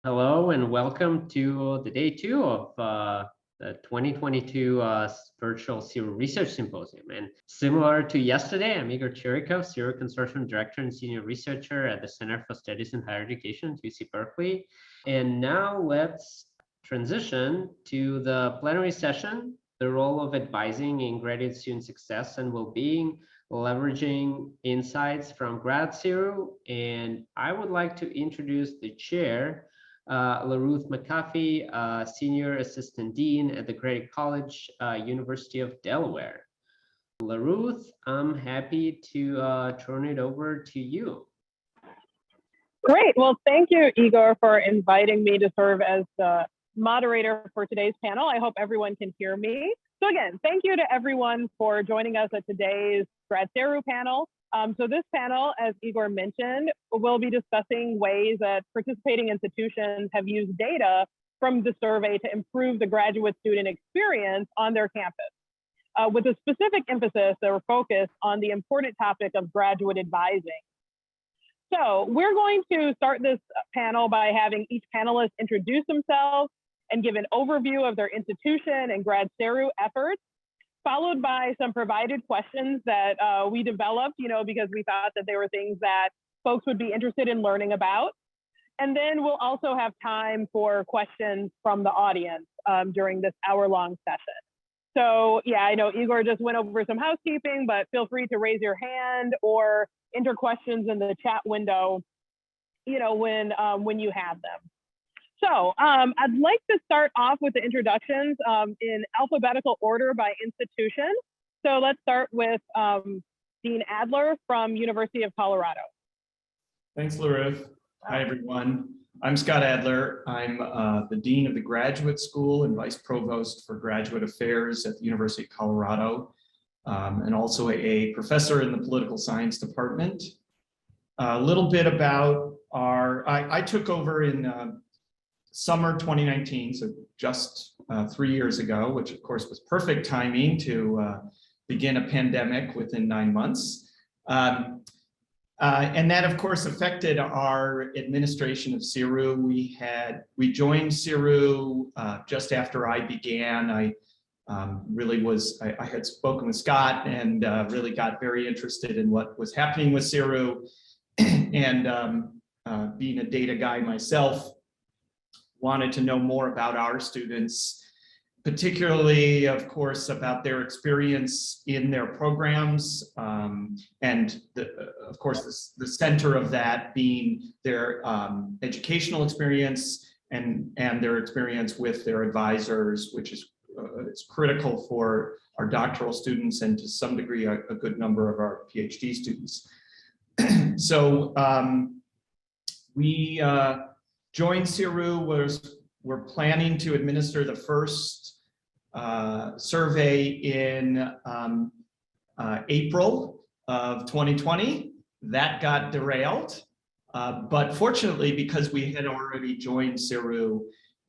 Hello and welcome to the day two of the 2022 Virtual CERU Research Symposium. And similar to yesterday, I'm Igor Chirikov, CERU Consortium Director and Senior Researcher at the Center for Studies in Higher Education at UC Berkeley. And now let's transition to the plenary session, the role of advising in graduate student success and well-being, leveraging insights from gradSERU. And I would like to introduce the chair, LaRuth McAfee, Senior Assistant Dean at the Grady College, University of Delaware. LaRuth, I'm happy to turn it over to you. Great. Well, thank you, Igor, for inviting me to serve as the moderator for today's panel. I hope everyone can hear me. So again, thank you to everyone for joining us at today's gradSERU panel. So this panel, as Igor mentioned, will be discussing ways that participating institutions have used data from the survey to improve the graduate student experience on their campus, with a specific emphasis or focus on the important topic of graduate advising. So we're going to start this panel by having each panelist introduce themselves and give an overview of their institution and gradSERU efforts, followed by some provided questions that we developed, because we thought that there were things that folks would be interested in learning about. And then we'll also have time for questions from the audience during this hour-long session. So yeah, I know Igor just went over some housekeeping, but feel free to raise your hand or enter questions in the chat window, when you have them. So I'd like to start off with the introductions in alphabetical order by institution. So let's start with Dean Adler from University of Colorado. Thanks, LaRuth. Hi, everyone. I'm Scott Adler. I'm the Dean of the Graduate School and Vice Provost for Graduate Affairs at the University of Colorado, and also a professor in the Political Science Department. A little bit about I took over in summer 2019, so just 3 years ago, which of course was perfect timing to begin a pandemic within 9 months. And that of course affected our administration of CERU. We joined CERU just after I began. I had spoken with Scott and really got very interested in what was happening with CERU. And being a data guy myself, wanted to know more about our students, particularly, of course, about their experience in their programs, and of course, the center of that being their educational experience and their experience with their advisors, which is critical for our doctoral students and to some degree a good number of our PhD students. So we joined CERU. We're planning to administer the first survey in April of 2020. That got derailed, but fortunately, because we had already joined CERU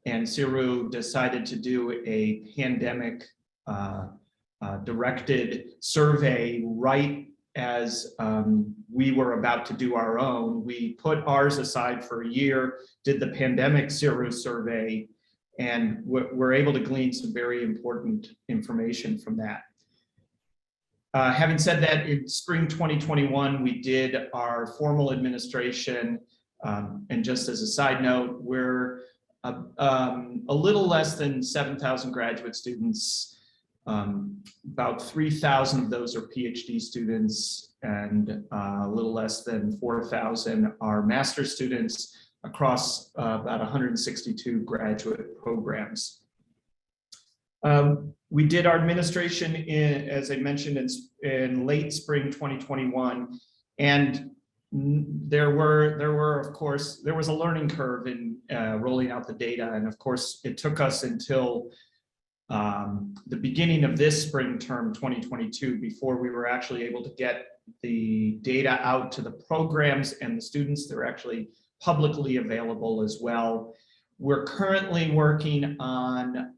and CERU decided to do a pandemic directed survey right as we were about to do our own. We put ours aside for a year, did the pandemic CERU survey, and we're able to glean some very important information from that. Having said that, in spring 2021, we did our formal administration, and just as a side note, we're a little less than 7,000 graduate students. About 3,000 of those are PhD students, and a little less than 4,000 are master's students across about 162 graduate programs. We did our administration as I mentioned, in late spring 2021, and there was a learning curve in rolling out the data, and of course it took us until the beginning of this spring term 2022 before we were actually able to get the data out to the programs and the students. They're actually publicly available as well. We're currently working on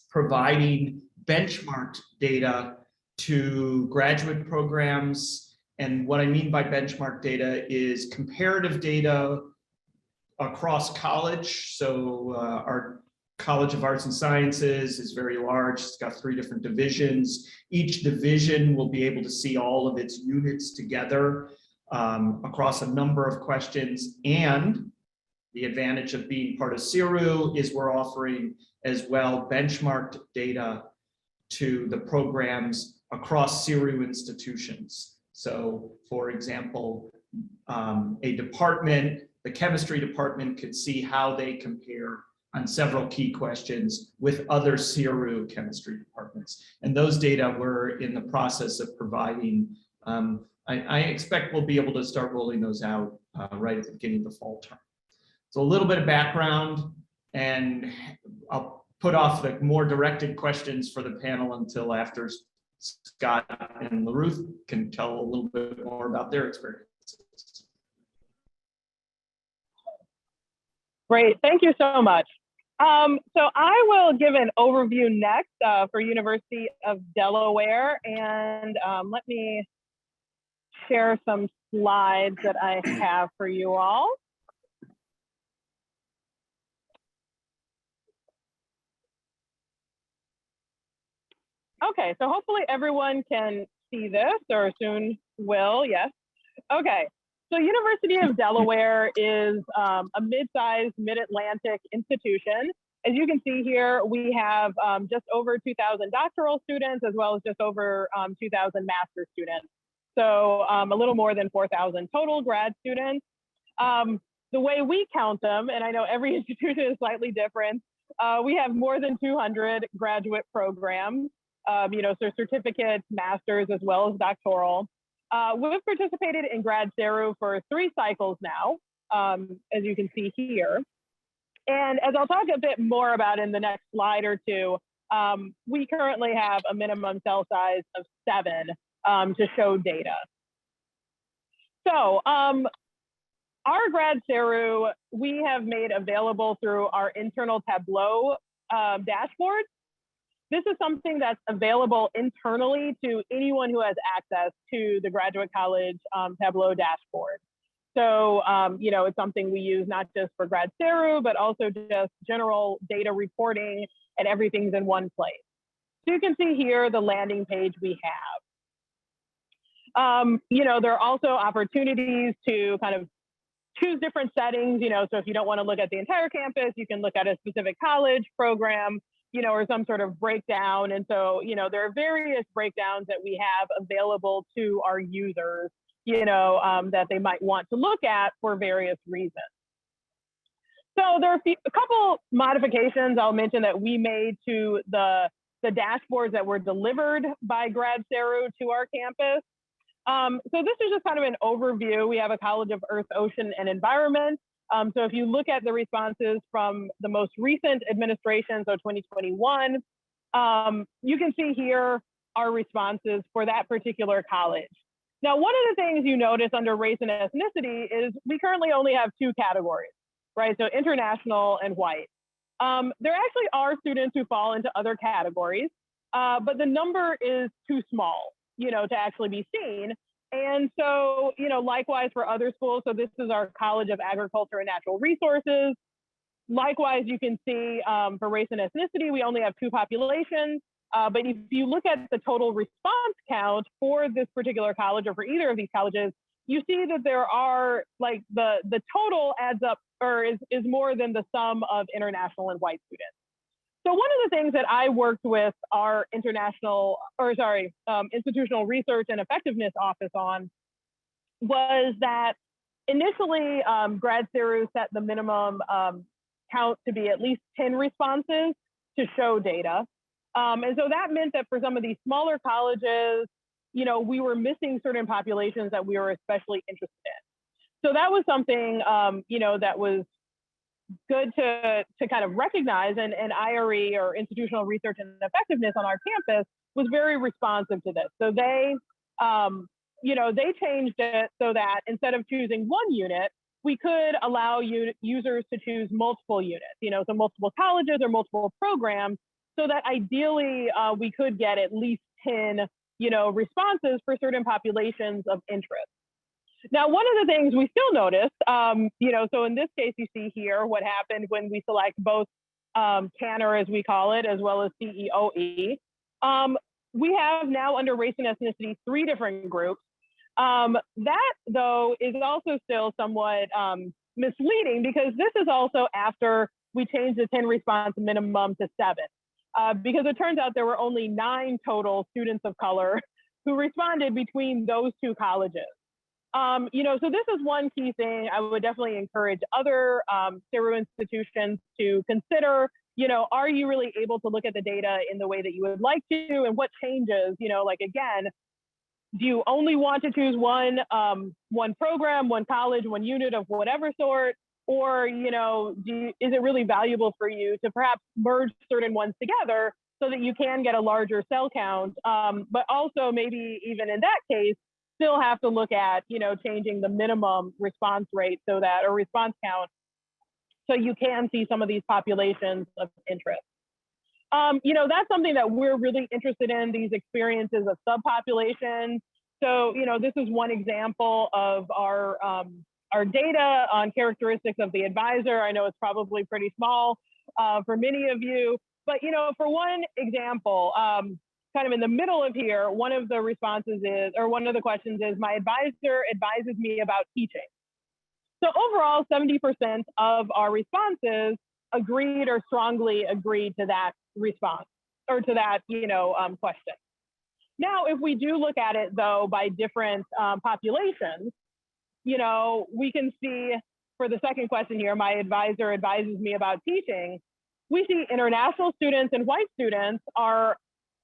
providing benchmarked data to graduate programs. And what I mean by benchmark data is comparative data across college. So our College of Arts and Sciences is very large. It's got 3 different divisions. Each division will be able to see all of its units together across a number of questions. And the advantage of being part of CERU is we're offering as well benchmarked data to the programs across CERU institutions. So for example, a department, the chemistry department, could see how they compare on several key questions with other CERU chemistry departments. And those data we're in the process of providing. I expect we'll be able to start rolling those out right at the beginning of the fall term. So a little bit of background, and I'll put off the more directed questions for the panel until after Scott and LaRuth can tell a little bit more about their experiences. Great, thank you so much. So I will give an overview next for University of Delaware, and let me share some slides that I have for you all. Okay, so hopefully everyone can see this, or soon will, yes. Okay, so University of Delaware is a mid-sized, mid-Atlantic institution. As you can see here, we have just over 2,000 doctoral students, as well as just over 2,000 master's students. So a little more than 4,000 total grad students. The way we count them, and I know every institution is slightly different, we have more than 200 graduate programs, so certificates, masters, as well as doctoral. We've participated in gradSERU for 3 cycles now, as you can see here. And as I'll talk a bit more about in the next slide or two, we currently have a minimum cell size of 7 to show data. So our gradSERU, we have made available through our internal Tableau dashboard. This is something that's available internally to anyone who has access to the Graduate College Tableau dashboard. So, it's something we use not just for gradSERU, but also just general data reporting, and everything's in one place. So you can see here the landing page we have. There are also opportunities to kind of choose different settings, so if you don't want to look at the entire campus, you can look at a specific college program, or some sort of breakdown. And so, there are various breakdowns that we have available to our users, that they might want to look at for various reasons. So there are a couple modifications I'll mention that we made to the dashboards that were delivered by gradSERU to our campus. So this is just kind of an overview. We have a College of Earth, Ocean, and Environment. So if you look at the responses from the most recent administration, so 2021, you can see here our responses for that particular college. Now, one of the things you notice under race and ethnicity is we currently only have 2 categories, right? So international and white. There actually are students who fall into other categories, but the number is too small, to actually be seen. And so, likewise for other schools, so this is our College of Agriculture and Natural Resources. Likewise, you can see for race and ethnicity, we only have 2 populations. But if you look at the total response count for this particular college, or for either of these colleges, you see that there are, like, the total adds up, or is more than the sum of international and white students. So one of the things that I worked with our institutional research and effectiveness office on was that initially gradSERU set the minimum count to be at least 10 responses to show data. And so that meant that for some of these smaller colleges, we were missing certain populations that we were especially interested in. So that was something, that was good to kind of recognize, and IRE, or Institutional Research and Effectiveness, on our campus was very responsive to this. So they changed it so that instead of choosing 1 unit, we could allow users to choose multiple units, so multiple colleges or multiple programs, so that ideally we could get at least 10, responses for certain populations of interest. Now, one of the things we still noticed, so in this case, you see here what happened when we select both Canner, as we call it, as well as CEOE. We have now under race and ethnicity 3 different groups. That, though, is also still somewhat misleading, because this is also after we changed the 10 response minimum to 7. Because it turns out there were only 9 total students of color who responded between those 2 colleges. So this is one key thing I would definitely encourage other CERU institutions to consider. Are you really able to look at the data in the way that you would like to, and what changes? Like, again, do you only want to choose one program, one college, one unit of whatever sort, or is it really valuable for you to perhaps merge certain ones together so that you can get a larger cell count, but also maybe even in that case still have to look at changing the minimum response rate or response count, so you can see some of these populations of interest. That's something that we're really interested in, these experiences of subpopulations. So, this is one example of our data on characteristics of the advisor. I know it's probably pretty small for many of you, but, for one example, kind of in the middle of here, one of the responses is, or one of the questions is, my advisor advises me about teaching. So overall, 70% of our responses agreed or strongly agreed to that response, or to that, question. Now, if we do look at it, though, by different populations, we can see for the second question here, my advisor advises me about teaching, we see international students and white students are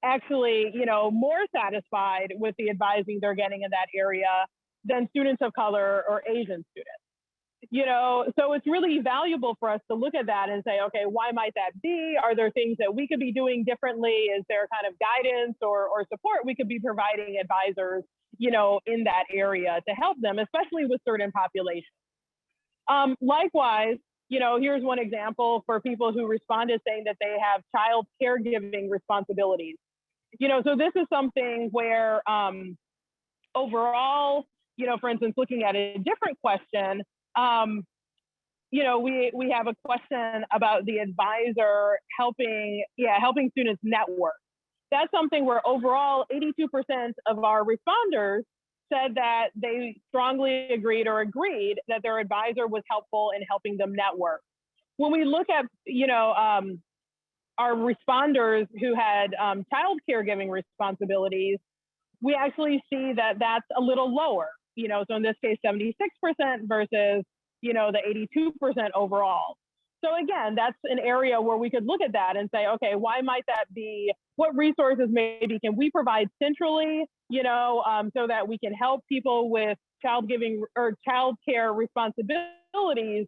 actually, more satisfied with the advising they're getting in that area than students of color or Asian students. So it's really valuable for us to look at that and say, okay, why might that be? Are there things that we could be doing differently? Is there kind of guidance or support we could be providing advisors, in that area to help them, especially with certain populations? Likewise, here's one example for people who responded saying that they have child caregiving responsibilities. So this is something where overall, for instance, looking at a different question, we have a question about the advisor helping students network. That's something where overall 82% of our responders said that they strongly agreed that their advisor was helpful in helping them network. When we look at, our responders who had child caregiving responsibilities, we actually see that that's a little lower, so in this case, 76% versus, the 82% overall. So again, that's an area where we could look at that and say, okay, why might that be? What resources maybe can we provide centrally, so that we can help people with child care responsibilities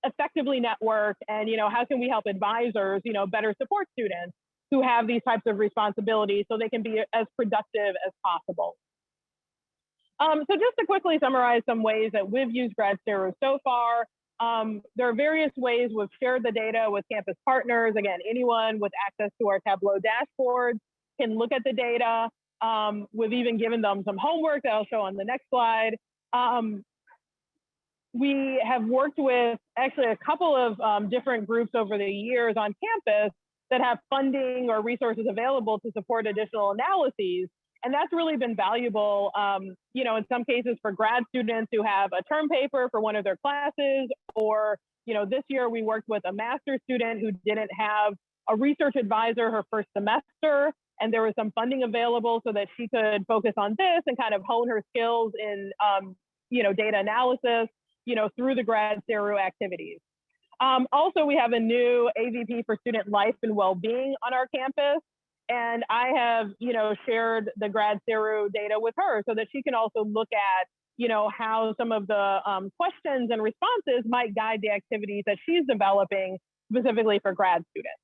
effectively network, and how can we help advisors better support students who have these types of responsibilities so they can be as productive as possible. So just to quickly summarize some ways that we've used gradSERU so far, there are various ways we've shared the data with campus partners. Again, anyone with access to our Tableau dashboard can look at the data. We've even given them some homework that I'll show on the next slide. We have worked with actually a couple of different groups over the years on campus that have funding or resources available to support additional analyses. And that's really been valuable, in some cases for grad students who have a term paper for one of their classes, or, this year we worked with a master's student who didn't have a research advisor her first semester, and there was some funding available so that she could focus on this and kind of hone her skills in, data analysis, through the gradSERU activities. Also, we have a new AVP for student life and well-being on our campus. And I have, shared the gradSERU data with her so that she can also look at, how some of the questions and responses might guide the activities that she's developing specifically for grad students.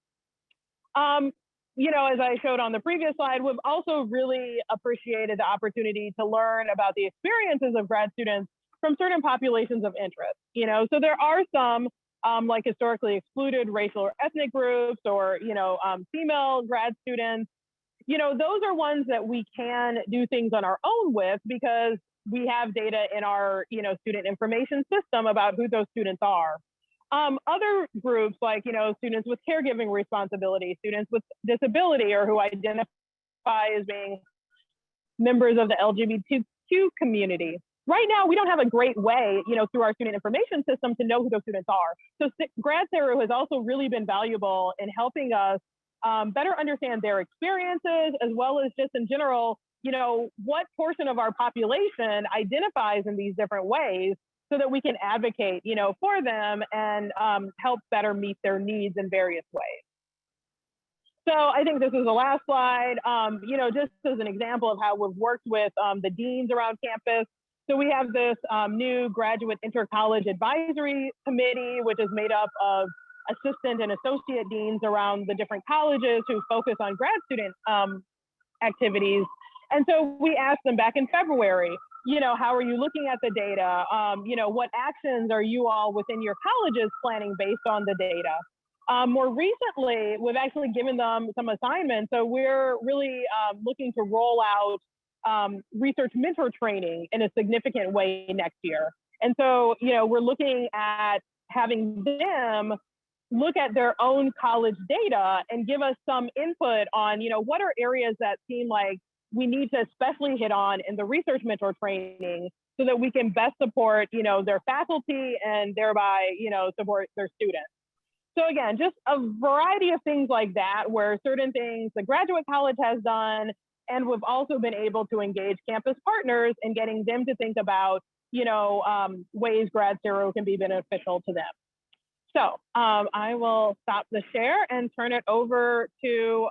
As I showed on the previous slide, we've also really appreciated the opportunity to learn about the experiences of grad students from certain populations of interest. So there are some like historically excluded racial or ethnic groups, or female grad students those are ones that we can do things on our own with because we have data in our, student information system about who those students are. Other groups like, students with caregiving responsibility, students with disability, or who identify as being members of the LGBTQ community. Right now, we don't have a great way, through our student information system to know who those students are. So gradSERU has also really been valuable in helping us better understand their experiences, as well as just in general, what portion of our population identifies in these different ways so that we can advocate, for them and help better meet their needs in various ways. So I think this is the last slide, just as an example of how we've worked with the deans around campus. So we have this new graduate inter-college advisory committee, which is made up of assistant and associate deans around the different colleges who focus on grad student activities. And so we asked them back in February, how are you looking at the data? What actions are you all within your colleges planning based on the data? More recently, we've actually given them some assignments. So we're really looking to roll out research mentor training in a significant way next year. And so, we're looking at having them look at their own college data and give us some input on, what are areas that seem like we need to especially hit on in the research mentor training so that we can best support, their faculty and thereby, support their students. So again, just a variety of things like that, where certain things the graduate college has done, and we've also been able to engage campus partners in getting them to think about, ways gradSERU can be beneficial to them. So I will stop the share and turn it over to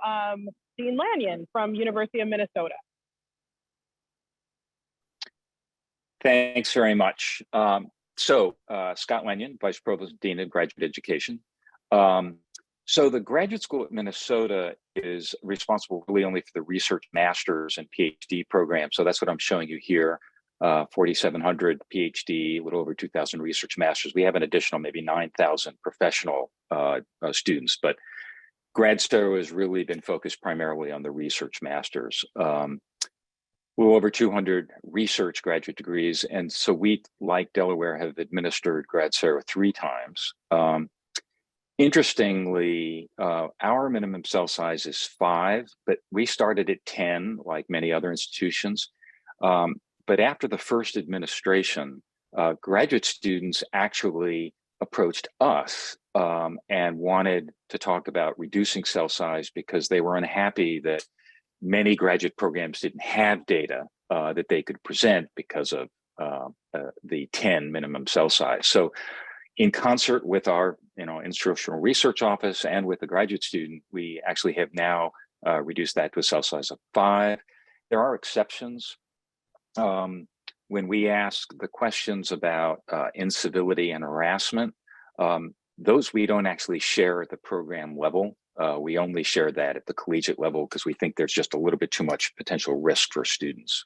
Dean Lanyon from University of Minnesota. Thanks very much. Scott Lanyon, Vice Provost Dean of Graduate Education. So the Graduate School at Minnesota is responsible really only for the research masters and PhD program. So that's what I'm showing you here, 4,700 PhD, a little over 2,000 research masters. We have an additional maybe 9,000 professional students, but gradSERU has really been focused primarily on the research masters. Well over 200 research graduate degrees. And so we, like Delaware, have administered gradSERU 3 times. Interestingly, our minimum cell size is 5, but we started at 10, like many other institutions. But after the first administration, graduate students actually approached us and wanted to talk about reducing cell size because they were unhappy that many graduate programs didn't have data that they could present because of the 10 minimum cell size. So in concert with our instructional research office and with the graduate student, we actually have now reduced that to a cell size of 5. There are exceptions. When we ask the questions about incivility and harassment, those we don't actually share at the program level. We only share that at the collegiate level because we think there's just a little bit too much potential risk for students.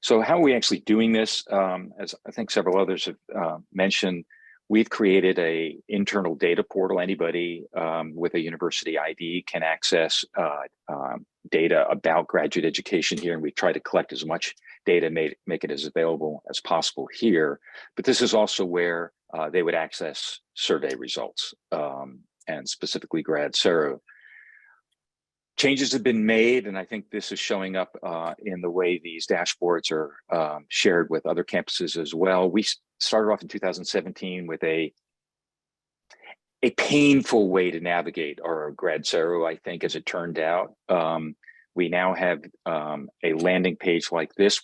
So how are we actually doing this? As I think several others have mentioned, we've created an internal data portal. Anybody with a university ID can access data about graduate education here, and we try to collect as much data, make it as available as possible here. But this is also where they would access survey results, and specifically gradSERU. Changes have been made, and I think this is showing up in the way these dashboards are shared with other campuses as well. We started off in 2017 with a painful way to navigate our gradSERU, I think, as it turned out. We now have a landing page like this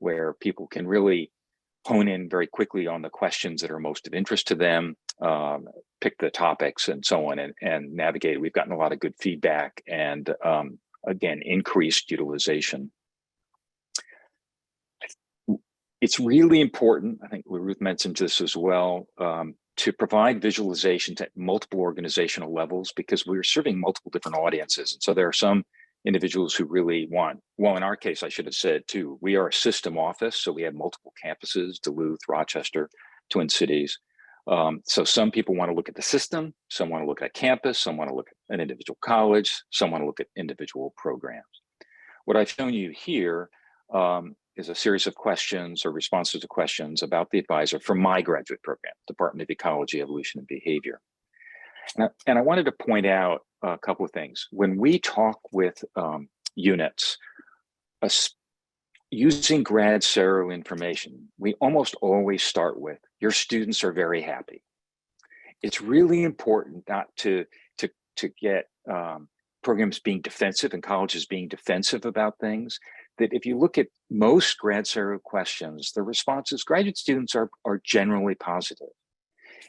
where people can really hone in very quickly on the questions that are most of interest to them, pick the topics and so on, and navigate. We've gotten a lot of good feedback and, again, increased utilization. It's really important, I think LaRuth mentioned this as well, to provide visualizations at multiple organizational levels because we're serving multiple different audiences. And so there are some individuals who really want, well, in our case, I should have said too, we are a system office. So we have multiple campuses, Duluth, Rochester, Twin Cities. So some people want to look at the system, some want to look at campus, some want to look at an individual college, some want to look at individual programs. What I've shown you here is a series of questions or responses to questions about the advisor from my graduate program, Department of Ecology, Evolution, and Behavior. And I wanted to point out a couple of things. When we talk with units, using gradSERU information, we almost always start with, your students are very happy. It's really important not to get programs being defensive and colleges being defensive about things, that if you look at most gradSERU questions, the responses, graduate students are generally positive.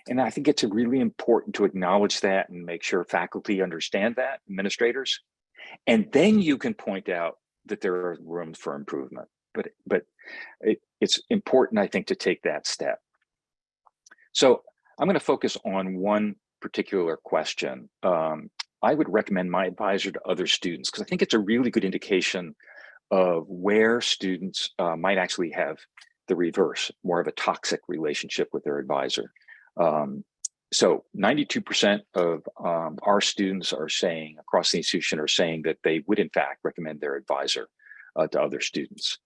And I think it's really important to acknowledge that and make sure faculty understand that, administrators. And then you can point out that there are rooms for improvement. But it's important, I think, to take that step. So I'm going to focus on one particular question. I would recommend my advisor to other students because I think it's a really good indication of where students might actually have the reverse, more of a toxic relationship with their advisor. So 92% of our students are saying, across the institution, are saying that they would in fact recommend their advisor to other students.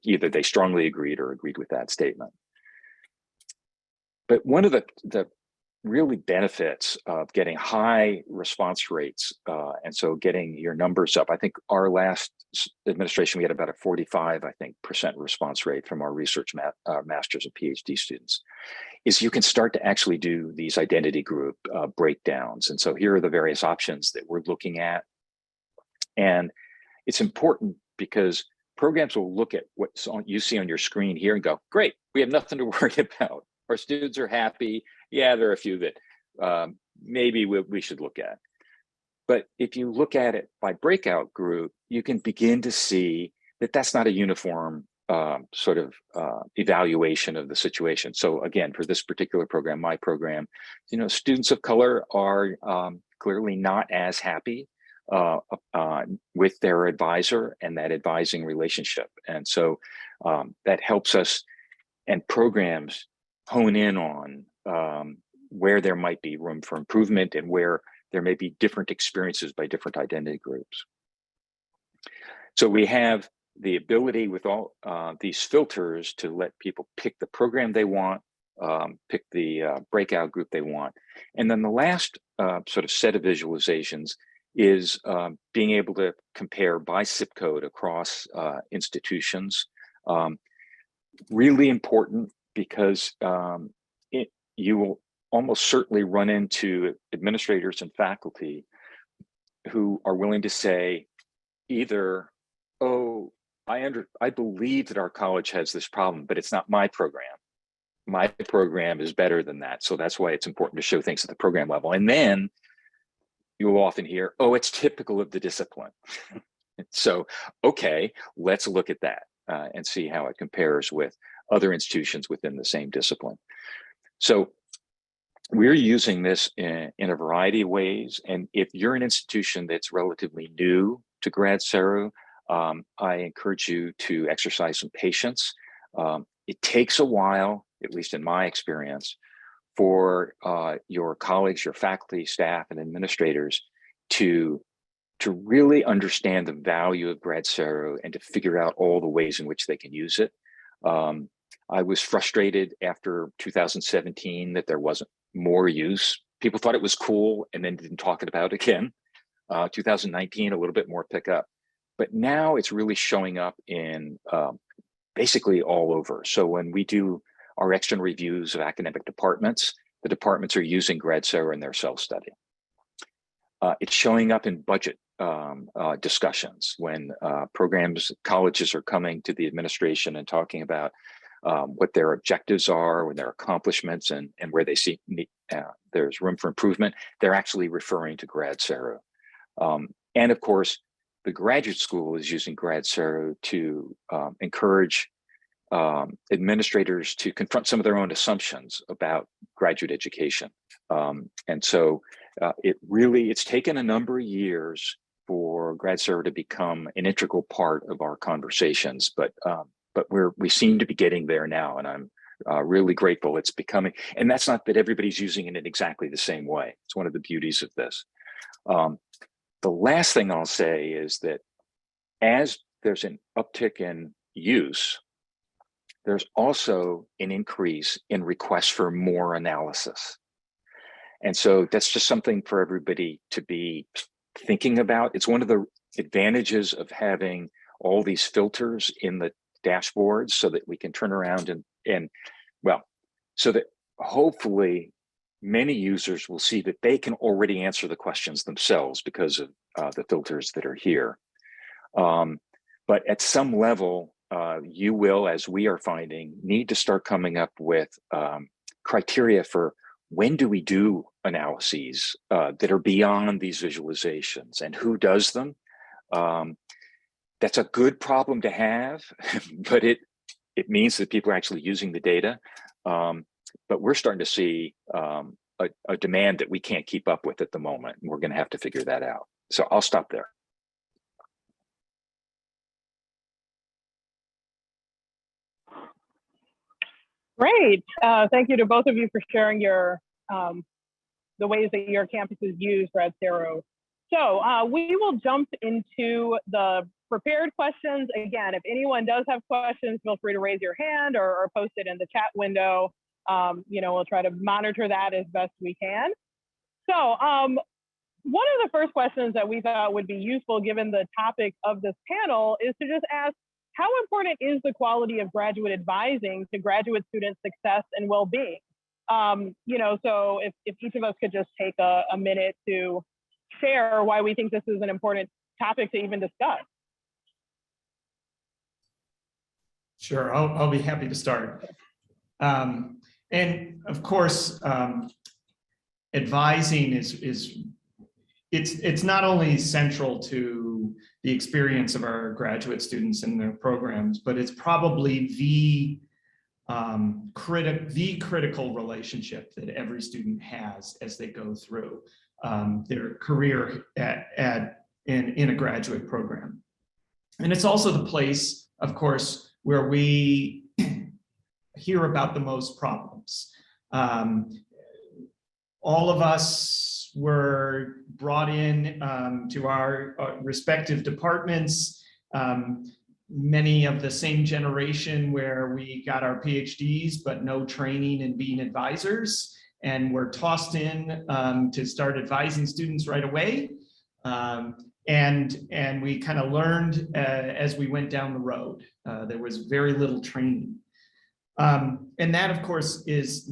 Either they strongly agreed or agreed with that statement. But one of the really benefits of getting high response rates, and so getting your numbers up, I think our last administration, we had about a 45, I think, % response rate from our research masters and PhD students, is you can start to actually do these identity group breakdowns. And so here are the various options that we're looking at. And it's important because programs will look at what you see on your screen here and go, great, we have nothing to worry about. Our students are happy. Yeah, there are a few that maybe we should look at. But if you look at it by breakout group, you can begin to see that that's not a uniform sort of evaluation of the situation. So again, for this particular program, my program, students of color are clearly not as happy with their advisor and that advising relationship. And so that helps us and programs hone in on where there might be room for improvement and where there may be different experiences by different identity groups. So we have the ability with all these filters to let people pick the program they want, pick the breakout group they want. And then the last sort of set of visualizations is being able to compare by zip code across institutions. Really important because you will almost certainly run into administrators and faculty who are willing to say either, oh, I believe that our college has this problem, but it's not my program. My program is better than that. So that's why it's important to show things at the program level. And then you will often hear, oh, it's typical of the discipline. So, okay, let's look at that and see how it compares with other institutions within the same discipline. So we're using this in a variety of ways. And if you're an institution that's relatively new to gradSERU, I encourage you to exercise some patience. It takes a while, at least in my experience, for your colleagues, your faculty, staff, and administrators to really understand the value of gradSERU and to figure out all the ways in which they can use it. I was frustrated after 2017 that there wasn't more use. People thought it was cool and then didn't talk about it again. 2019, a little bit more pickup. But now it's really showing up in basically all over. So when we do our external reviews of academic departments, the departments are using gradSERU in their self-study. It's showing up in budget discussions when programs, colleges are coming to the administration and talking about what their objectives are, when their accomplishments, and where they see there's room for improvement. They're actually referring to gradSERU. And of course, the graduate school is using gradSERU to encourage administrators to confront some of their own assumptions about graduate education. And so it's taken a number of years for gradSERU to become an integral part of our conversations, but we seem to be getting there now, and I'm really grateful it's becoming, and that's not that everybody's using it in exactly the same way. It's one of the beauties of this. The last thing I'll say is that as there's an uptick in use, there's also an increase in requests for more analysis. And so that's just something for everybody to be thinking about. It's one of the advantages of having all these filters in the dashboards so that we can turn around and well, so that hopefully many users will see that they can already answer the questions themselves because of the filters that are here. But at some level, you will, as we are finding, need to start coming up with criteria for when do we do analyses that are beyond these visualizations and who does them. That's a good problem to have, but it means that people are actually using the data. But we're starting to see a demand that we can't keep up with at the moment, and we're going to have to figure that out. So I'll stop there. Great. Thank you to both of you for sharing your the ways that your campuses use gradSERU. So we will jump into the prepared questions. Again, if anyone does have questions, feel free to raise your hand or post it in the chat window. You know, we'll try to monitor that as best we can. So one of the first questions that we thought would be useful given the topic of this panel is to just ask, how important is the quality of graduate advising to graduate student success and well-being? You know, so if each of us could just take a minute to share why we think this is an important topic to even discuss. Sure, I'll be happy to start. And of course, advising it's not only central to the experience of our graduate students and their programs, but it's probably the critical relationship that every student has as they go through their career in a graduate program. And it's also the place, of course, where we hear about the most problems. All of us were brought in to our respective departments, many of the same generation where we got our PhDs, but no training in being advisors, and we're tossed in to start advising students right away. And we kind of learned as we went down the road. There was very little training. And that, of course, is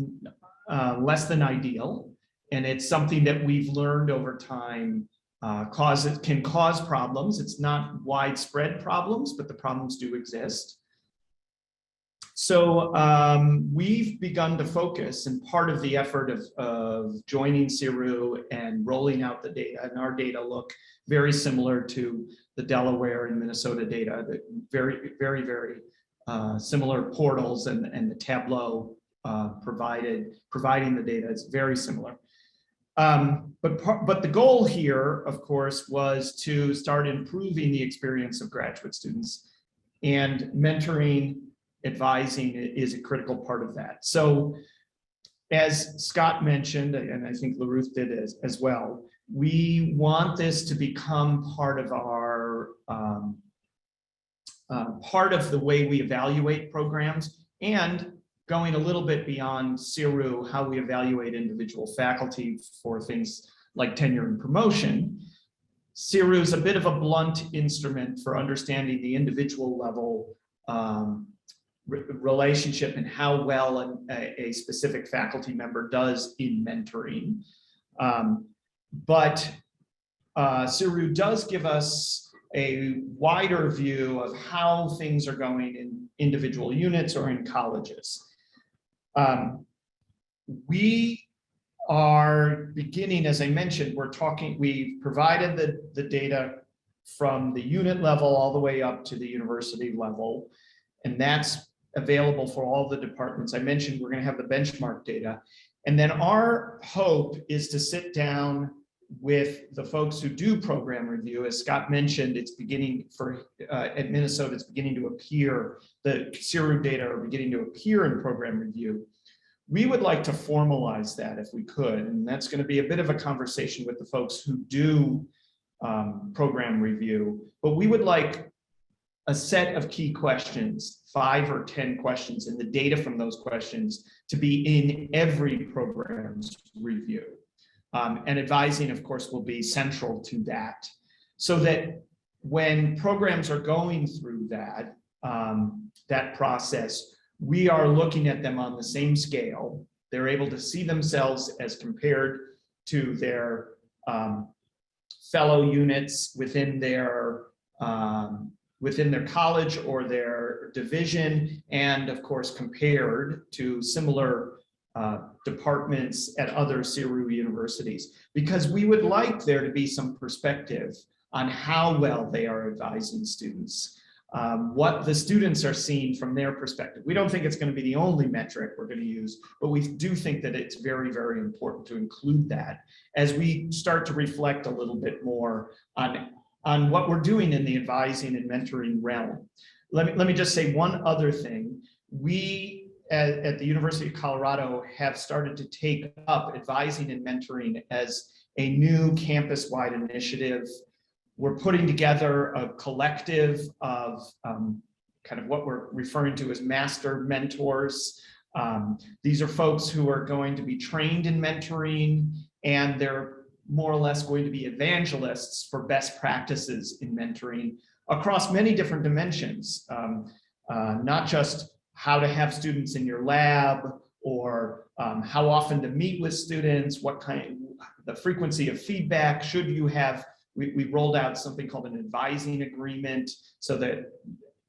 less than ideal. And it's something that we've learned over time can cause problems. It's not widespread problems, but the problems do exist. So we've begun to focus, and part of the effort of joining CERU and rolling out the data, and our data look very similar to the Delaware and Minnesota data, that very, very, very similar portals, and the Tableau providing the data is very similar. But the goal here, of course, was to start improving the experience of graduate students, and mentoring, advising is a critical part of that. So as Scott mentioned, and I think LaRuth did as well, we want this to become part of our part of the way we evaluate programs, and going a little bit beyond CERU, how we evaluate individual faculty for things like tenure and promotion. CERU is a bit of a blunt instrument for understanding the individual level relationship and how well a specific faculty member does in mentoring. But CERU does give us a wider view of how things are going in individual units or in colleges. We are beginning, as I mentioned, we provided the data from the unit level all the way up to the university level, and that's available for all the departments. I mentioned we're going to have the benchmark data, and then our hope is to sit down with the folks who do program review, as Scott mentioned, it's beginning for, at Minnesota, it's beginning to appear, the CERU data are beginning to appear in program review. We would like to formalize that if we could, and that's going to be a bit of a conversation with the folks who do program review, but we would like a set of key questions, 5 or 10 questions, and the data from those questions to be in every program's review. And advising, of course, will be central to that, so that when programs are going through that, that process, we are looking at them on the same scale. They're able to see themselves as compared to their fellow units within their college or their division, and of course compared to similar departments at other CERU universities, because we would like there to be some perspective on how well they are advising students, what the students are seeing from their perspective. We don't think it's going to be the only metric we're going to use, but we do think that it's very, very important to include that as we start to reflect a little bit more on what we're doing in the advising and mentoring realm. Let me just say one other thing. We at the University of Colorado have started to take up advising and mentoring as a new campus-wide initiative. We're putting together a collective of kind of what we're referring to as master mentors. These are folks who are going to be trained in mentoring, and they're more or less going to be evangelists for best practices in mentoring across many different dimensions, not just how to have students in your lab, or how often to meet with students, the frequency of feedback should you have. We rolled out something called an advising agreement so that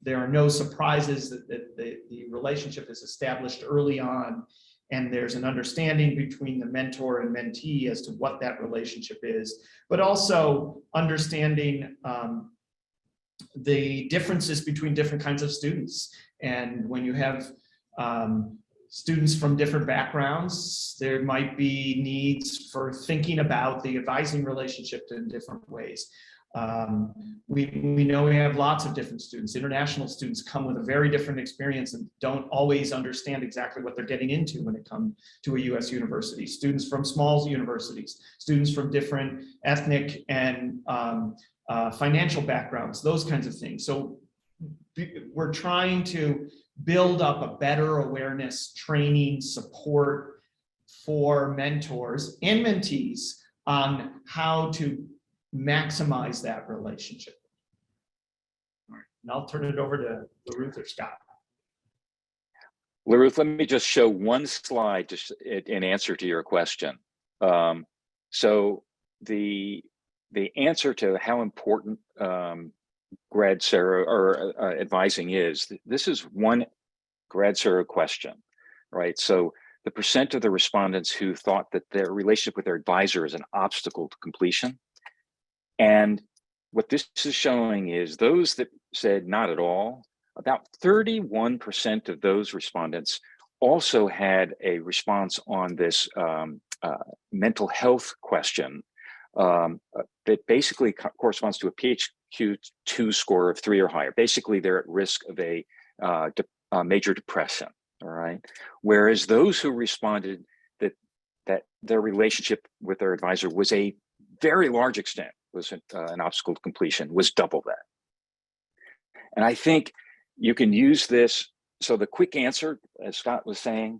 there are no surprises, that the relationship is established early on, and there's an understanding between the mentor and mentee as to what that relationship is, but also understanding the differences between different kinds of students. And when you have students from different backgrounds, there might be needs for thinking about the advising relationship in different ways. We know we have lots of different students. International students come with a very different experience and don't always understand exactly what they're getting into when it comes to a US university. Students from small universities, students from different ethnic and financial backgrounds, those kinds of things. So we're trying to build up a better awareness, training, support for mentors and mentees on how to maximize that relationship. All right, and I'll turn it over to LaRuth or Scott. LaRuth, let me just show one slide just in answer to your question. So the answer to how important gradSERU or advising is, this is one gradSERU question, right? So the percent of the respondents who thought that their relationship with their advisor is an obstacle to completion. And what this is showing is those that said not at all, about 31% of those respondents also had a response on this mental health question that basically corresponds to a PHQ-2 score of 3 or higher. Basically, they're at risk of a major depression, all right? Whereas those who responded that their relationship with their advisor was a very large extent, was an obstacle to completion, was double that. And I think you can use this. So the quick answer, as Scott was saying,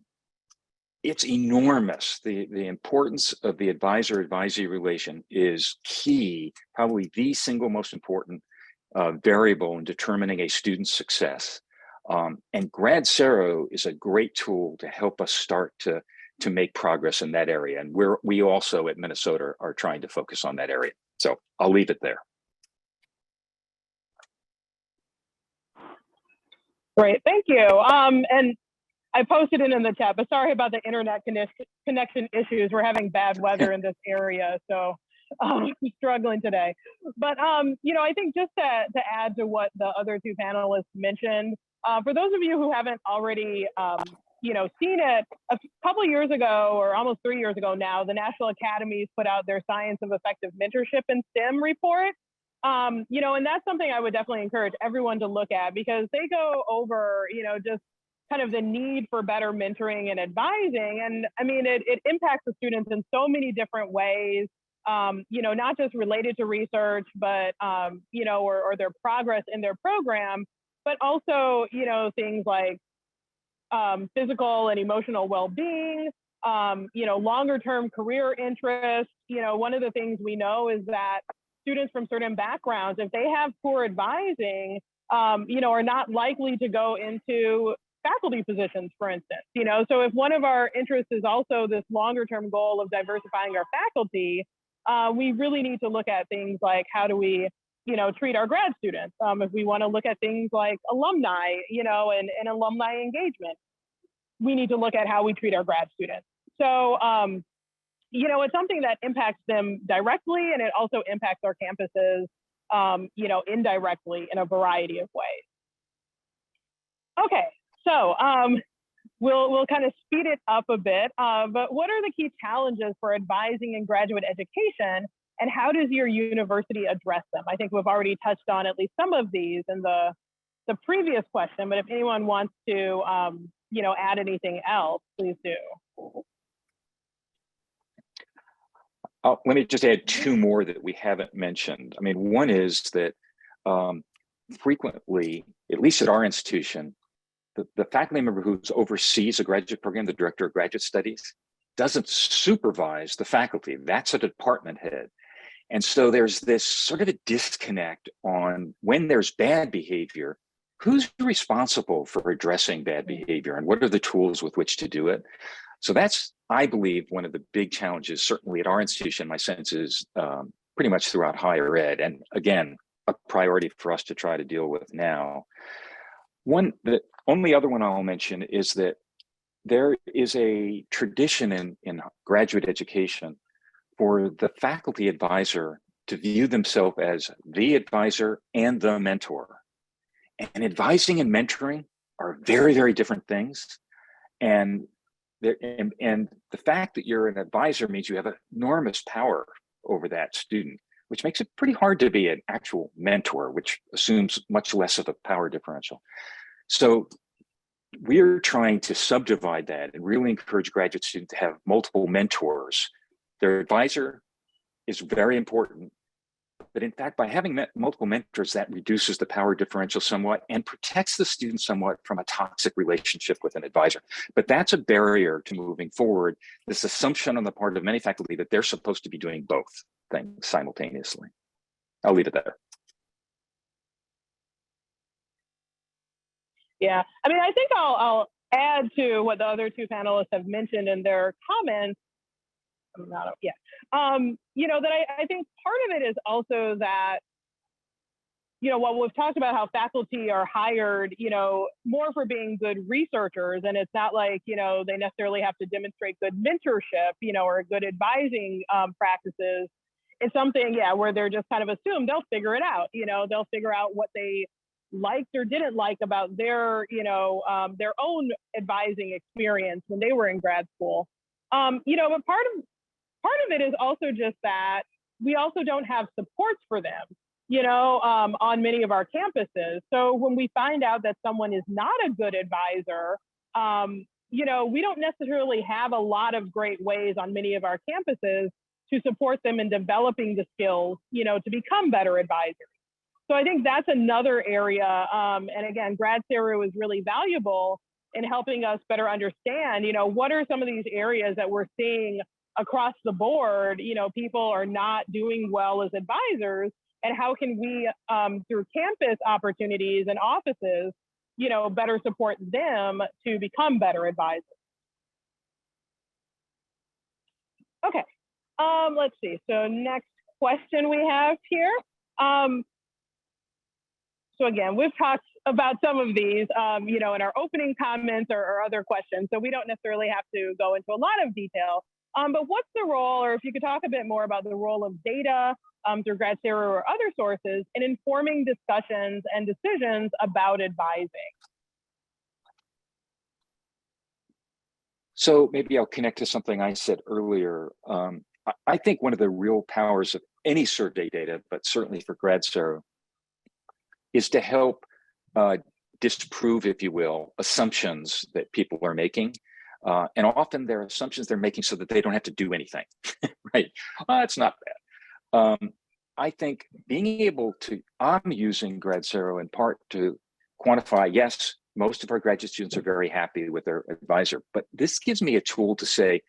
it's enormous. The importance of the advisor-advisee relation is key, probably the single most important variable in determining a student's success. And gradSERU is a great tool to help us start to make progress in that area. And we also at Minnesota are trying to focus on that area. So I'll leave it there. Great, thank you. And I posted it in the chat, but sorry about the internet connection issues. We're having bad weather in this area, so I'm struggling today. But you know, I think just to add to what the other two panelists mentioned, for those of you who haven't already seen it a couple of years ago, or almost 3 years ago now, the National Academies put out their Science of Effective Mentorship in STEM report. And that's something I would definitely encourage everyone to look at, because they go over, just kind of the need for better mentoring and advising. And I mean, it impacts the students in so many different ways, not just related to research, but, or their progress in their program, but also, things like physical and emotional well-being, longer term career interests. One of the things we know is that students from certain backgrounds, if they have poor advising, are not likely to go into faculty positions, for instance. So if one of our interests is also this longer term goal of diversifying our faculty, we really need to look at things like, how do we treat our grad students? If we want to look at things like alumni, and alumni engagement, we need to look at how we treat our grad students. So, it's something that impacts them directly, and it also impacts our campuses, indirectly in a variety of ways. Okay, so we'll kind of speed it up a bit, but what are the key challenges for advising in graduate education, and how does your university address them? I think we've already touched on at least some of these in the previous question, but if anyone wants to, add anything else, please do. Let me just add two more that we haven't mentioned. I mean, one is that frequently, at least at our institution, the faculty member who oversees a graduate program, the director of graduate studies, doesn't supervise the faculty. That's a department head. And so there's this sort of a disconnect on when there's bad behavior, who's responsible for addressing bad behavior and what are the tools with which to do it? So that's, I believe, one of the big challenges, certainly at our institution. My sense is pretty much throughout higher ed, and again, a priority for us to try to deal with now. The only other one I'll mention is that there is a tradition in graduate education for the faculty advisor to view themselves as the advisor and the mentor. And advising and mentoring are very, very different things. And the fact that you're an advisor means you have enormous power over that student, which makes it pretty hard to be an actual mentor, which assumes much less of a power differential. So we're trying to subdivide that and really encourage graduate students to have multiple mentors. Their advisor is very important, but in fact, by having multiple mentors, that reduces the power differential somewhat and protects the student somewhat from a toxic relationship with an advisor. But that's a barrier to moving forward, this assumption on the part of many faculty that they're supposed to be doing both things simultaneously. I'll leave it there. Yeah, I mean, I think I'll add to what the other two panelists have mentioned in their comments. That I think part of it is also that, while we've talked about how faculty are hired, more for being good researchers, and it's not like, they necessarily have to demonstrate good mentorship, or good advising practices. It's something, where they're just kind of assumed they'll figure it out, they'll figure out what they liked or didn't like about their own advising experience when they were in grad school. But part of it is also just that we also don't have supports for them, on many of our campuses. So when we find out that someone is not a good advisor, we don't necessarily have a lot of great ways on many of our campuses to support them in developing the skills, to become better advisors. So I think that's another area. And again, gradSERU is really valuable in helping us better understand, what are some of these areas that we're seeing across the board, people are not doing well as advisors, and how can we, through campus opportunities and offices, better support them to become better advisors. Okay, let's see. So next question we have here. So again, we've talked about some of these, in our opening comments or other questions, so we don't necessarily have to go into a lot of detail. But what's the role, or if you could talk a bit more about the role of data through gradSERU or other sources in informing discussions and decisions about advising? So maybe I'll connect to something I said earlier. I think one of the real powers of any survey data, but certainly for gradSERU, is to help disprove, if you will, assumptions that people are making. And often they're assumptions they're making so that they don't have to do anything, right? It's not bad. I think being able to, I'm using gradSERU in part to quantify, yes, most of our graduate students are very happy with their advisor, but this gives me a tool to say,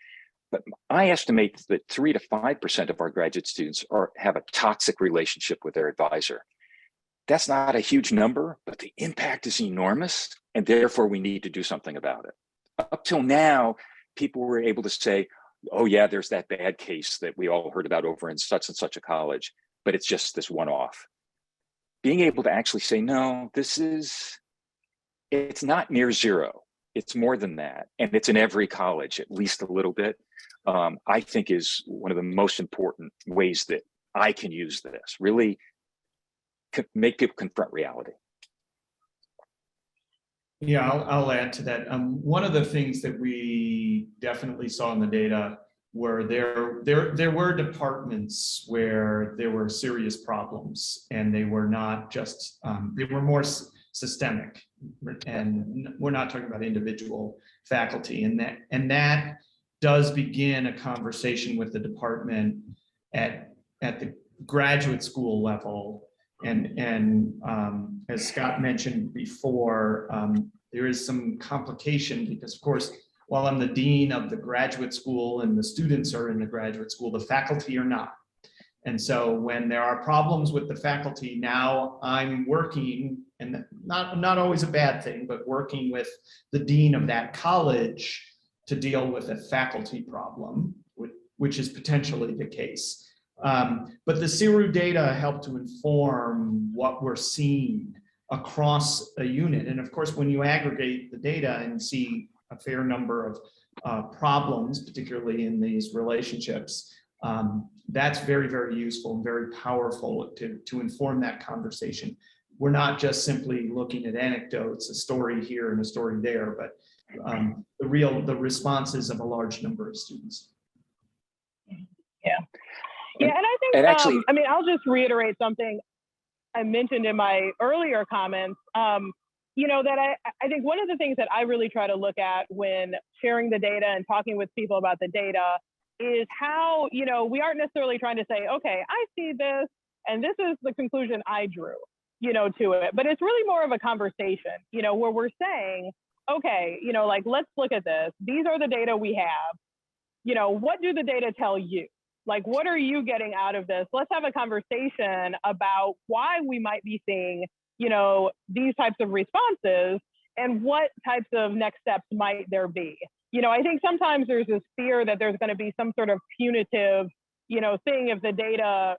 but I estimate that 3 to 5% of our graduate students have a toxic relationship with their advisor. That's not a huge number, but the impact is enormous, and therefore we need to do something about it. Up till now, people were able to say, oh yeah, there's that bad case that we all heard about over in such and such a college, but it's just this one-off. Being able to actually say, no, it's not near zero. It's more than that. And it's in every college, at least a little bit, I think is one of the most important ways that I can use this, really make people confront reality. Yeah, I'll add to that. One of the things that we definitely saw in the data were there were departments where there were serious problems, and they were not just, they were more systemic, and we're not talking about individual faculty, and that does begin a conversation with the department at the graduate school level. And as Scott mentioned before, there is some complication because, of course, while I'm the dean of the graduate school and the students are in the graduate school, the faculty are not. And so when there are problems with the faculty, now I'm working, and not always a bad thing, but working with the dean of that college to deal with a faculty problem, which is potentially the case. But the CERU data help to inform what we're seeing across a unit. And of course, when you aggregate the data and see a fair number of problems, particularly in these relationships, that's very, very useful and very powerful to inform that conversation. We're not just simply looking at anecdotes, a story here and a story there, but the responses of a large number of students. Yeah. Yeah, and I think, actually, I mean, I'll just reiterate something I mentioned in my earlier comments, you know, that I think one of the things that I really try to look at when sharing the data and talking with people about the data is how, you know, we aren't necessarily trying to say, okay, I see this, and this is the conclusion I drew, you know, to it. But it's really more of a conversation, you know, where we're saying, okay, you know, like, let's look at this. These are the data we have. You know, what do the data tell you? Like, what are you getting out of this? Let's have a conversation about why we might be seeing, you know, these types of responses and what types of next steps might there be. You know, I think sometimes there's this fear that there's going to be some sort of punitive, you know, thing if the data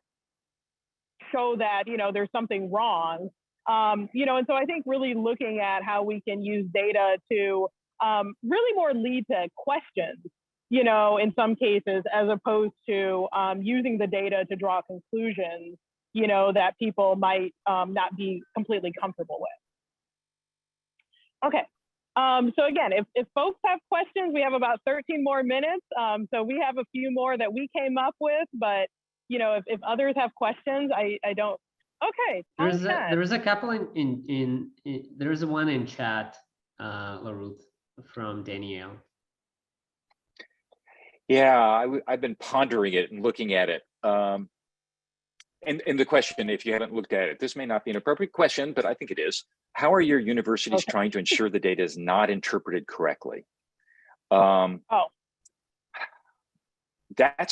show that, you know, there's something wrong. You know, and so I think really looking at how we can use data to really more lead to questions, you know, in some cases, as opposed to using the data to draw conclusions, you know, that people might not be completely comfortable with. Okay, so again, if folks have questions, we have about 13 more minutes. So we have a few more that we came up with, but, you know, if others have questions, I don't. Okay. There's a couple there's one in chat, LaRuth, from Danielle. Yeah, I've been pondering it and looking at it. And the question, if you haven't looked at it, this may not be an appropriate question, but I think it is. How are your universities trying to ensure the data is not interpreted correctly? That's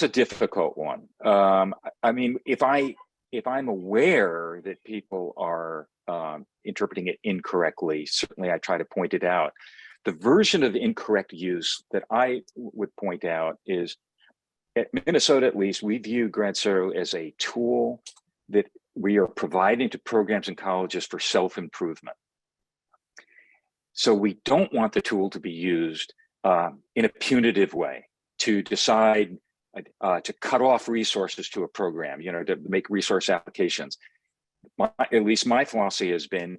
a difficult one. I mean, if I'm aware that people are interpreting it incorrectly, certainly I try to point it out. The version of incorrect use that I would point out is, at Minnesota at least, we view gradSERU as a tool that we are providing to programs and colleges for self-improvement. So we don't want the tool to be used in a punitive way to decide to cut off resources to a program, you know, to make resource applications. At least my philosophy has been,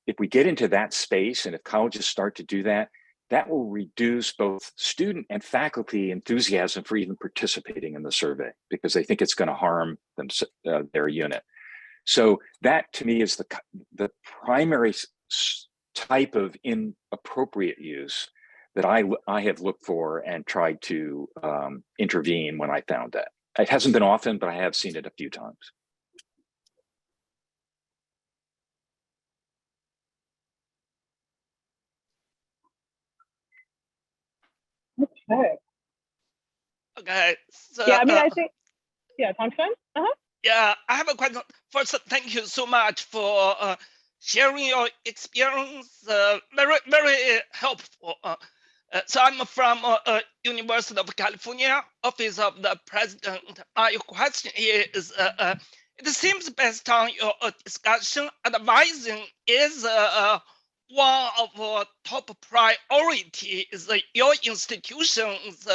if we get into that space and if colleges start to do that, that will reduce both student and faculty enthusiasm for even participating in the survey because they think it's going to harm them, their unit. So that to me is the primary type of inappropriate use that I have looked for and tried to intervene when I found that. It hasn't been often, but I have seen it a few times. Okay. Okay. So, Yeah, I mean, I think, yeah, Thompson? yeah, I have a question. First, thank you so much for sharing your experience. Very, very helpful. So I'm from University of California, Office of the President. My question is, it seems based on your discussion, advising is one of our top priorities your institutions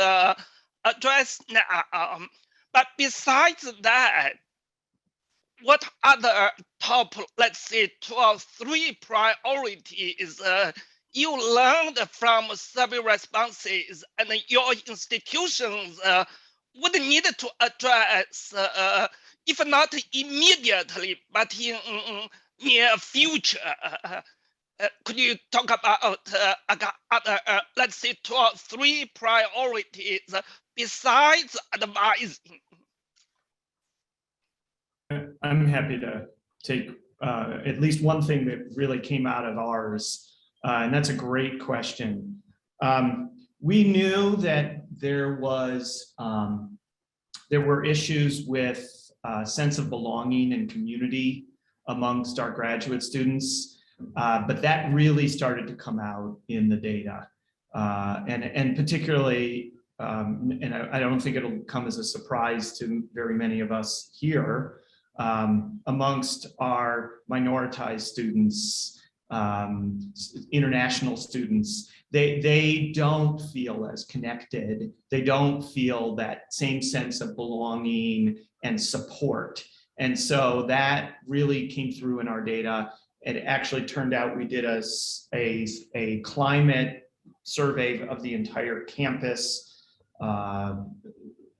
address now. But besides that, what other top, let's say, 2 or 3 priorities you learned from survey responses and your institutions would need to address, if not immediately, but in near future? Could you talk about other, let's say, 2 or 3 priorities besides advising? I'm happy to take at least one thing that really came out of ours, and that's a great question. We knew that there were issues with sense of belonging and community amongst our graduate students, but that really started to come out in the data, and particularly, and I don't think it'll come as a surprise to very many of us here, amongst our minoritized students, international students, they don't feel as connected. They don't feel that same sense of belonging and support. And so that really came through in our data. It actually turned out we did a climate survey of the entire campus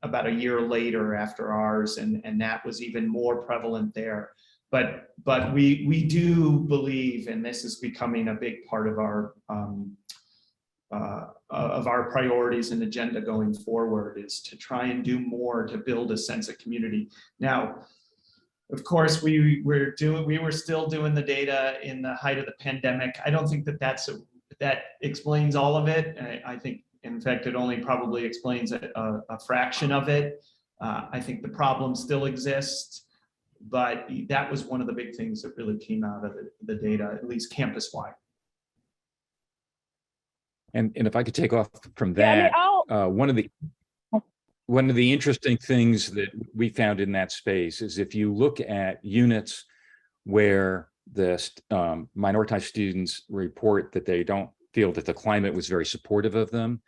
about a year later after ours, and that was even more prevalent there. But we do believe, and this is becoming a big part of our priorities and agenda going forward, is to try and do more to build a sense of community. Now, of course, we were still doing the data in the height of the pandemic. I don't think that explains all of it. I think, in fact, it only probably explains a fraction of it. I think the problem still exists, but that was one of the big things that really came out of the data, at least campus-wide. And if I could take off from that, Yeah, I mean, one of the interesting things that we found in that space is if you look at units where the minoritized students report that they don't feel that the climate was very supportive of them,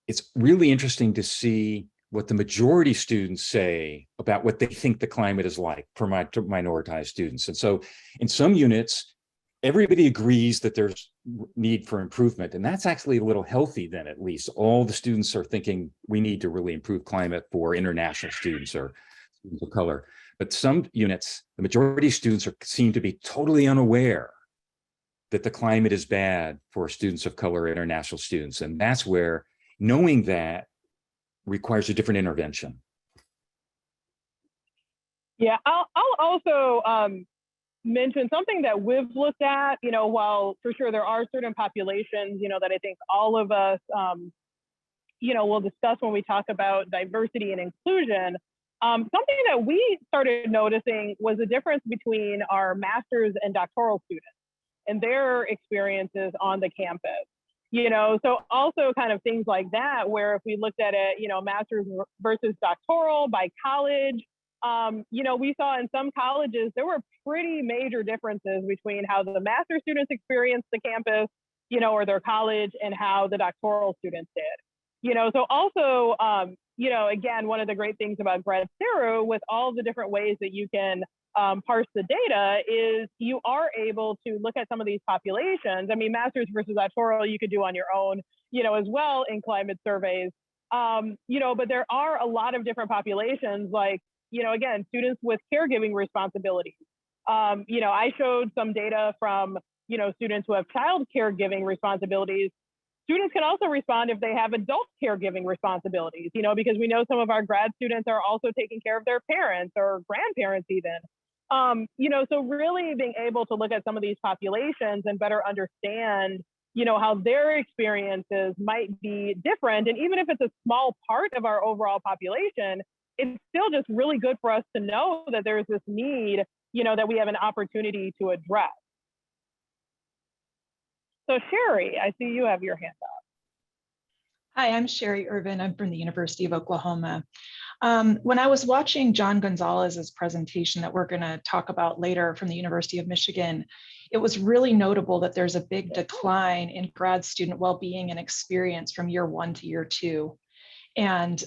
it's really interesting to see what the majority students say about what they think the climate is like for minoritized students. And so in some units, everybody agrees that there's need for improvement. And that's actually a little healthy then, at least. All the students are thinking we need to really improve climate for international students or students of color. But some units, the majority of students seem to be totally unaware that the climate is bad for students of color, international students. And that's where knowing that requires a different intervention. Yeah, I'll also mention something that we've looked at, while for sure there are certain populations, that I think all of us, we'll discuss when we talk about diversity and inclusion. Something that we started noticing was the difference between our master's and doctoral students and their experiences on the campus. So also kind of things like that, where if we looked at it, master's versus doctoral by college, we saw in some colleges, there were pretty major differences between how the master's students experienced the campus, or their college, and how the doctoral students did. So also, again, one of the great things about gradSERU, with all the different ways that you can parse the data is you are able to look at some of these populations. I mean, masters versus doctoral you could do on your own, as well in climate surveys. But there are a lot of different populations, like, again, students with caregiving responsibilities. I showed some data from, students who have child caregiving responsibilities. Students can also respond if they have adult caregiving responsibilities, because we know some of our grad students are also taking care of their parents or grandparents even. So really being able to look at some of these populations and better understand, how their experiences might be different. And even if it's a small part of our overall population, it's still just really good for us to know that there's this need, that we have an opportunity to address. So Sherry, I see you have your hand up. Hi, I'm Sherry Irvin. I'm from the University of Oklahoma. When I was watching John Gonzalez's presentation that we're going to talk about later from the University of Michigan, it was really notable that there's a big decline in grad student well-being and experience from year 1 to year 2. And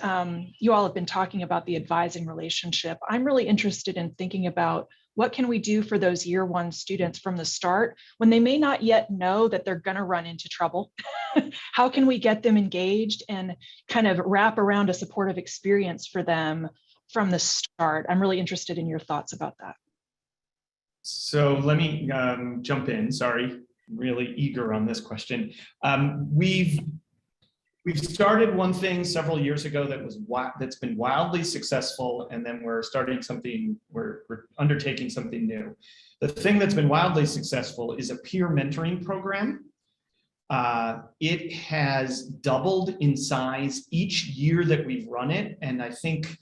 you all have been talking about the advising relationship. I'm really interested in thinking about what can we do for those year 1 students from the start when they may not yet know that they're going to run into trouble? How can we get them engaged and kind of wrap around a supportive experience for them from the start? I'm really interested in your thoughts about that. So let me jump in. Sorry, I'm really eager on this question. We've started one thing several years ago that's been wildly successful, and then we're undertaking something new. The thing that's been wildly successful is a peer mentoring program. It has doubled in size each year that we've run it, and I think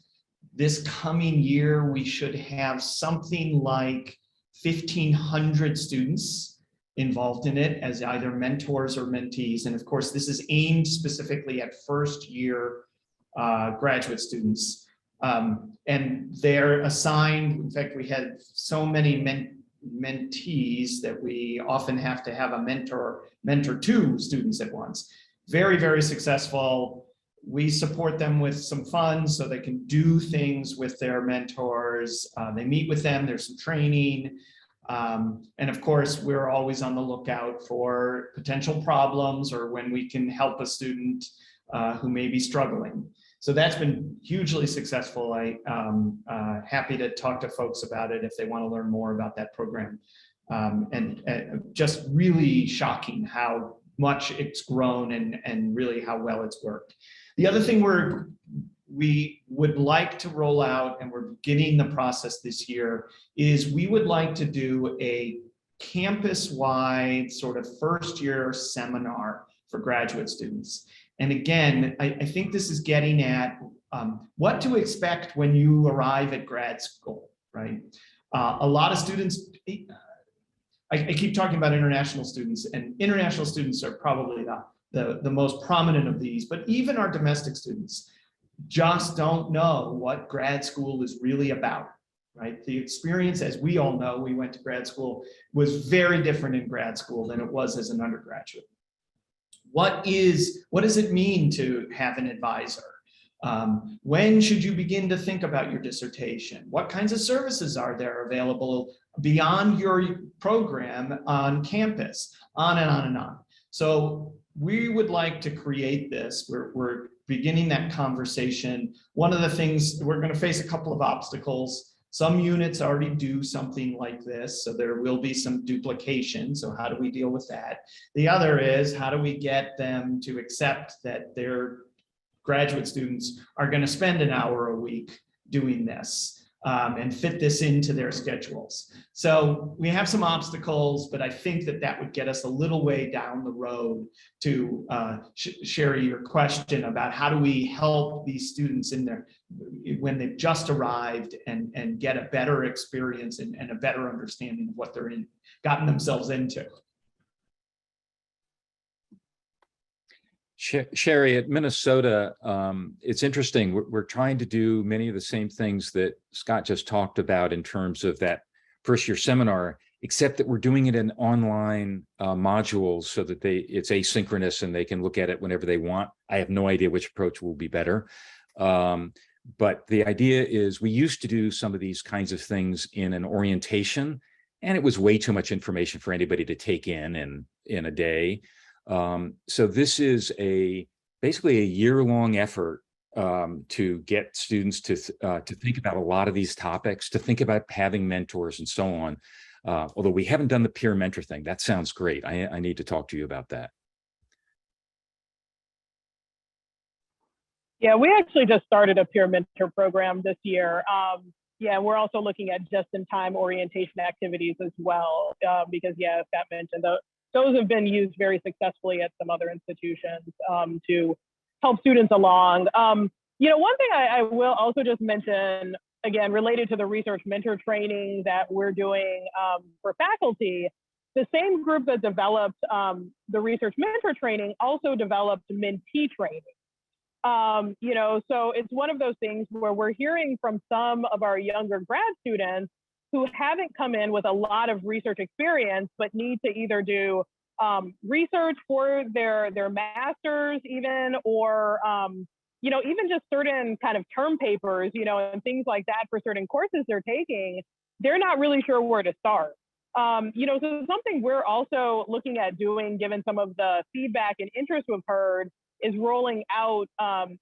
this coming year we should have something like 1,500 students involved in it as either mentors or mentees. And of course, this is aimed specifically at first-year graduate students. And they're assigned, in fact, we had so many mentees that we often have to have a mentor 2 students at once. Very, very successful. We support them with some funds so they can do things with their mentors. They meet with them, there's some training. And of course, we're always on the lookout for potential problems or when we can help a student who may be struggling. So that's been hugely successful. I'm happy to talk to folks about it if they want to learn more about that program. And just really shocking how much it's grown and really how well it's worked. The other thing we would like to roll out, and we're beginning the process this year, is we would like to do a campus-wide sort of first-year seminar for graduate students. And again, I think this is getting at what to expect when you arrive at grad school, right? A lot of students, I keep talking about international students, and international students are probably the most prominent of these, but even our domestic students just don't know what grad school is really about, right? The experience, as we all know, we went to grad school, was very different in grad school than it was as an undergraduate. What does it mean to have an advisor? When should you begin to think about your dissertation? What kinds of services are there available beyond your program on campus? On and on and on. So we would like to create this. We're beginning that conversation. One of the things, we're going to face a couple of obstacles. Some units already do something like this, so there will be some duplication. So how do we deal with that? The other is, how do we get them to accept that their graduate students are going to spend an hour a week doing this and fit this into their schedules? So we have some obstacles, but I think that would get us a little way down the road to Sherry, your question about how do we help these students in there when they've just arrived and get a better experience and a better understanding of what they're gotten themselves into. Sherry, at Minnesota, it's interesting. We're trying to do many of the same things that Scott just talked about in terms of that first-year seminar, except that we're doing it in online modules so that it's asynchronous and they can look at it whenever they want. I have no idea which approach will be better. But the idea is we used to do some of these kinds of things in an orientation, and it was way too much information for anybody to take in a day. So this is basically a year-long effort to get students to think about a lot of these topics, to think about having mentors and so on. Although we haven't done the peer mentor thing. That sounds great. I need to talk to you about that. Yeah, we actually just started a peer mentor program this year. Yeah, we're also looking at just-in-time orientation activities as well, because yeah, as Scott mentioned, those have been used very successfully at some other institutions to help students along. You know, one thing I will also just mention, again, related to the research mentor training that we're doing for faculty, the same group that developed the research mentor training also developed mentee training. You know, so it's one of those things where we're hearing from some of our younger grad students who haven't come in with a lot of research experience, but need to either do research for their master's even, or, you know, even just certain kind of term papers, you know, and things like that for certain courses they're taking, they're not really sure where to start. You know, so something we're also looking at doing, given some of the feedback and interest we've heard, is rolling out,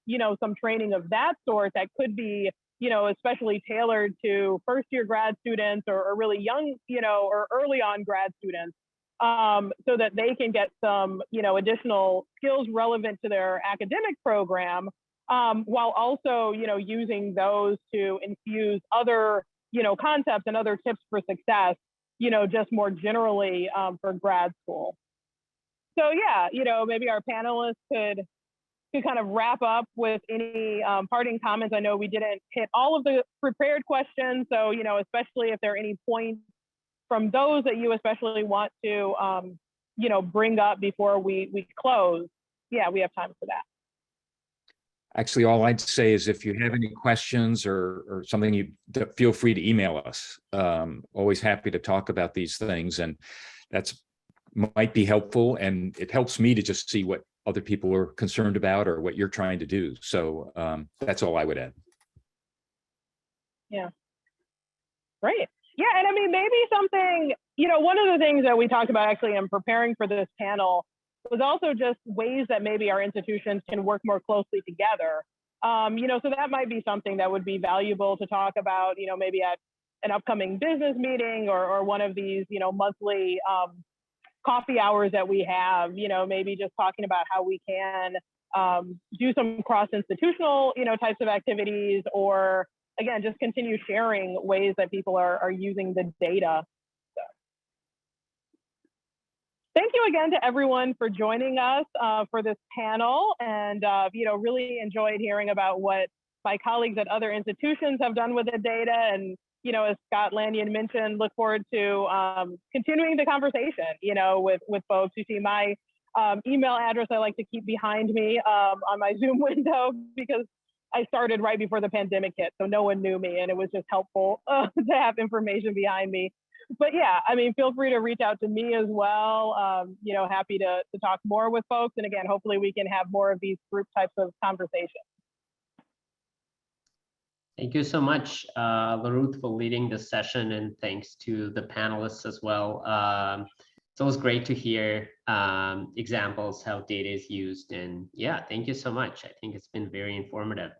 you know, some training of that sort that could be, you know, especially tailored to first-year grad students or really young, you know, or early on grad students, so that they can get some, you know, additional skills relevant to their academic program, while also, you know, using those to infuse other, you know, concepts and other tips for success, you know, just more generally for grad school. So yeah, you know, maybe our panelists could kind of wrap up with any parting comments. I know we didn't hit all of the prepared questions, so, you know, especially if there are any points from those that you especially want to, you know, bring up before we close. Yeah, we have time for that. Actually, all I'd say is if you have any questions or something, you feel free to email us. Always happy to talk about these things, and that's might be helpful, and it helps me to just see what other people are concerned about or what you're trying to do. So that's all I would add. Yeah, great. Yeah, and I mean, maybe something, you know, one of the things that we talked about actually in preparing for this panel was also just ways that maybe our institutions can work more closely together. You know, so that might be something that would be valuable to talk about, you know, maybe at an upcoming business meeting or one of these, you know, monthly coffee hours that we have, you know, maybe just talking about how we can do some cross-institutional, you know, types of activities, or again, just continue sharing ways that people are using the data. So. Thank you again to everyone for joining us for this panel, and you know, really enjoyed hearing about what my colleagues at other institutions have done with the data, and you know, as Scott Lanyon mentioned, look forward to continuing the conversation, you know, with folks. You see my email address I like to keep behind me on my Zoom window, because I started right before the pandemic hit, so no one knew me, and it was just helpful to have information behind me. But yeah, I mean, feel free to reach out to me as well. You know, happy to talk more with folks. And again, hopefully we can have more of these group types of conversations. Thank you so much, LaRuth, for leading this session, and thanks to the panelists as well. It's always great to hear examples how data is used, and yeah, thank you so much. I think it's been very informative.